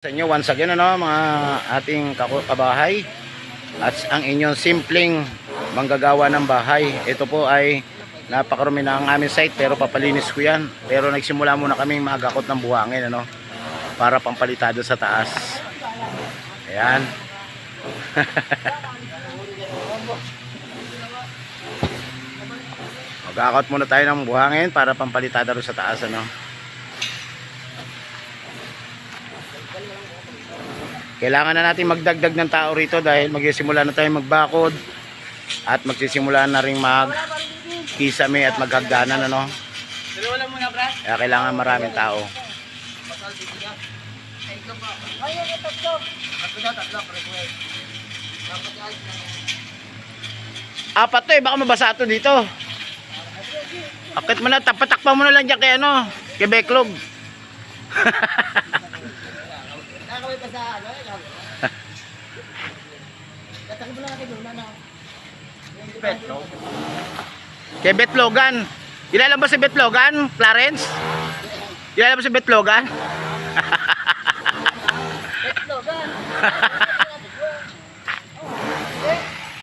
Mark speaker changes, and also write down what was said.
Speaker 1: Sa inyo once again mga ating kabahay at ang inyong simpleng manggagawa ng bahay. Ito po ay napakarami na ang aming site pero papalinis ko yan. Pero nagsimula muna kaming magakot ng buhangin para pampalitado sa taas. Ayan. Magakot muna tayo ng buhangin para pampalitado sa taas Kailangan na natin magdagdag ng tao rito dahil magsisimula na tayo magbakod at magsisimula na rin magkisame at maghagdanan Kaya kailangan maraming tao. Apat to baka mabasa ito dito. Akit mo na, patakpan mo na lang dyan kay Beklog. Kay Betlogan. Kilala ba si Betlogan, Clarence? Kilala ba si Betlogan? Betlogan.